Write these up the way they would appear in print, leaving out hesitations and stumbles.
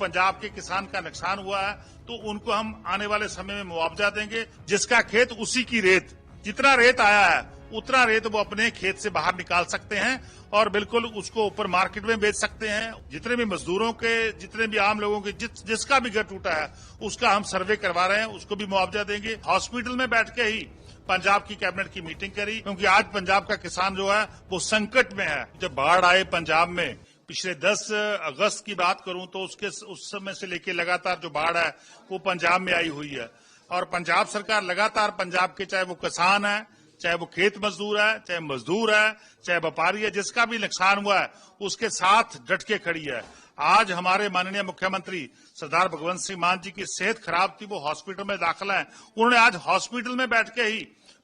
पंजाब के किसान का नुकसान हुआ है तो उनको हम आने वाले समय में मुआवजा देंगे। जिसका खेत उसी की रेत, जितना रेत आया है उतना रेत वो अपने खेत से बाहर निकाल सकते हैं और बिल्कुल उसको ऊपर मार्केट में बेच सकते हैं। जितने भी मजदूरों के, जितने भी आम लोगों के जिसका भी घर टूटा है उसका हम सर्वे करवा रहे हैं, उसको भी मुआवजा देंगे। हॉस्पिटल में बैठ के ही पंजाब की कैबिनेट की मीटिंग करी, क्योंकि आज पंजाब का किसान जो है वो संकट में है। जब बाढ़ आए पंजाब में, पिछले 10 अगस्त की बात करूं तो उस समय से लेकर लगातार जो बाढ़ है वो पंजाब में आई हुई है और पंजाब सरकार लगातार पंजाब के, चाहे वो किसान है, चाहे वो खेत मजदूर है, चाहे मजदूर है, चाहे व्यापारी है, जिसका भी नुकसान हुआ है उसके साथ डट के खड़ी है। आज हमारे माननीय मुख्यमंत्री सरदार भगवंत सिंह मान जी की सेहत खराब थी, वो हॉस्पिटल में दाखिला है। उन्होंने आज हॉस्पिटल में बैठ के ही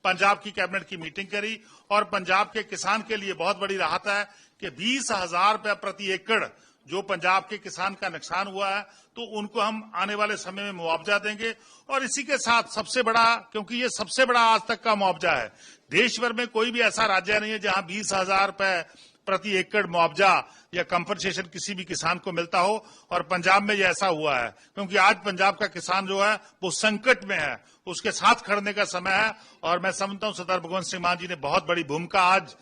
पंजाब की कैबिनेट की मीटिंग करी और पंजाब के किसान के लिए बहुत बड़ी राहत है कि 20,000 रुपया प्रति एकड़ जो पंजाब के किसान का नुकसान हुआ है तो उनको हम आने वाले समय में मुआवजा देंगे। और इसी के साथ सबसे बड़ा, क्योंकि ये सबसे बड़ा आज तक का मुआवजा है, देश भर में कोई भी ऐसा राज्य नहीं है जहां 20,000 रुपए प्रति एकड़ मुआवजा या कंपनसेशन किसी भी किसान को मिलता हो और पंजाब में ये ऐसा हुआ है। क्योंकि आज पंजाब का किसान जो है वो संकट में है, उसके साथ खड़ने का समय है और मैं समझता हूं सरदार भगवंत सिंह मान जी ने बहुत बड़ी भूमिका आज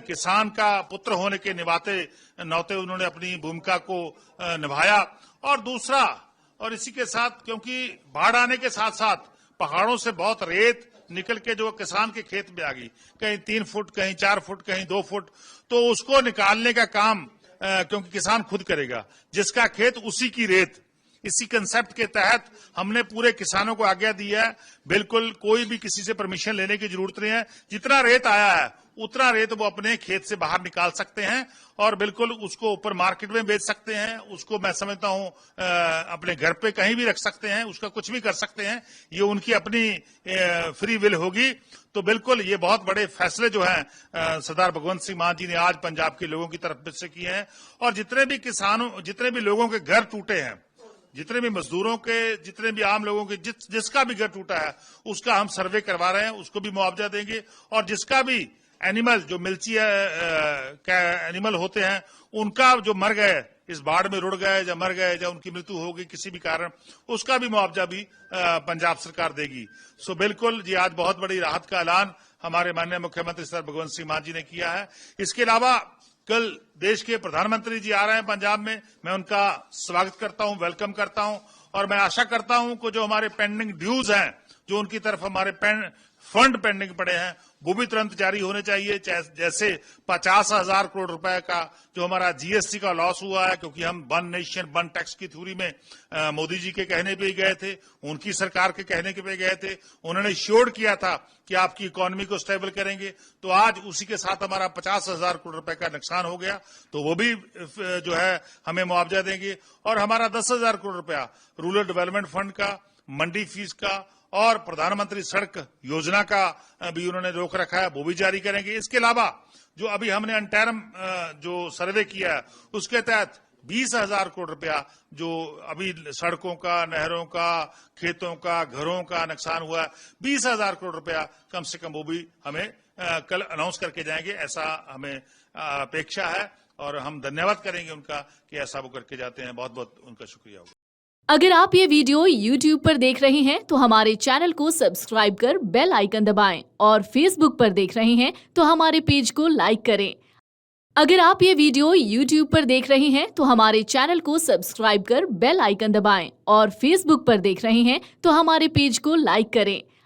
किसान का पुत्र होने के नाते उन्होंने अपनी भूमिका को निभाया। और दूसरा, और इसी के साथ, क्योंकि बाढ़ आने के साथ साथ पहाड़ों से बहुत रेत निकल के जो किसान के खेत में आ गई, कहीं 3 फुट, कहीं 4 फुट, कहीं 2 फुट, तो उसको निकालने का काम क्योंकि किसान खुद करेगा, जिसका खेत उसी की रेत। इसी कंसेप्ट के तहत हमने पूरे किसानों को आज्ञा दी है, बिल्कुल कोई भी किसी से परमिशन लेने की जरूरत नहीं है। जितना रेत आया है उतना रेत वो अपने खेत से बाहर निकाल सकते हैं और बिल्कुल उसको ऊपर मार्केट में बेच सकते हैं। उसको मैं समझता हूं अपने घर पे कहीं भी रख सकते हैं, उसका कुछ भी कर सकते हैं, ये उनकी अपनी फ्री विल होगी। तो बिल्कुल ये बहुत बड़े फैसले जो हैं सरदार भगवंत सिंह मान जी ने आज पंजाब के लोगों की तरफ से किए हैं। और जितने भी किसानों, जितने भी लोगों के घर टूटे हैं, जितने भी मजदूरों के, जितने भी आम लोगों के जिसका भी घर टूटा है उसका हम सर्वे करवा रहे हैं, उसको भी मुआवजा देंगे। और जिसका भी एनिमल, जो मिल्ची एनिमल होते हैं, उनका जो मर गए, इस बाढ़ में रुड़ गए या मर गए या उनकी मृत्यु हो गई किसी भी कारण, उसका भी मुआवजा भी पंजाब सरकार देगी। सो बिल्कुल जी आज बहुत बड़ी राहत का ऐलान हमारे माननीय मुख्यमंत्री सर भगवंत सिंह मान जी ने किया है। इसके अलावा कल देश के प्रधानमंत्री जी आ रहे हैं पंजाब में, मैं उनका स्वागत करता हूं, वेलकम करता हूं और मैं आशा करता हूं कि जो हमारे पेंडिंग ड्यूज हैं, जो उनकी तरफ हमारे फंड पेंडिंग पड़े हैं, वो भी तुरंत जारी होने चाहिए। जैसे 50,000 करोड़ रुपए का जो हमारा जीएसटी का लॉस हुआ है, क्योंकि हम वन नेशन वन टैक्स की थ्योरी में मोदी जी के कहने पे गए थे, उनकी सरकार के कहने के पे गए थे, उन्होंने श्योर किया था कि आपकी इकोनॉमी को स्टेबल करेंगे। तो आज उसी के साथ हमारा 50,000 करोड़ रुपए का नुकसान हो गया, तो वो भी जो है हमें मुआवजा देंगे। और हमारा 10,000 करोड़ रुपया रूरल डेवलपमेंट फंड का, मंडी फीस का और प्रधानमंत्री सड़क योजना का भी उन्होंने रोक रखा है, वो भी जारी करेंगे। इसके अलावा जो अभी हमने अंटरम जो सर्वे किया है उसके तहत 20,000 करोड़ रुपया जो अभी सड़कों का, नहरों का, खेतों का, घरों का नुकसान हुआ है, 20,000 करोड़ रुपया कम से कम वो भी हमें कल अनाउंस करके जाएंगे, ऐसा हमें अपेक्षा है। और हम धन्यवाद करेंगे उनका कि ऐसा वो करके जाते हैं। बहुत बहुत उनका शुक्रिया होगा। अगर आप ये वीडियो YouTube पर देख रहे हैं तो हमारे चैनल को सब्सक्राइब कर बेल आइकन दबाएं और Facebook पर देख रहे हैं तो हमारे पेज को लाइक करें। अगर आप ये वीडियो YouTube पर देख रहे हैं तो हमारे चैनल को सब्सक्राइब कर बेल आइकन दबाएं और Facebook पर देख रहे हैं तो हमारे पेज को लाइक करें।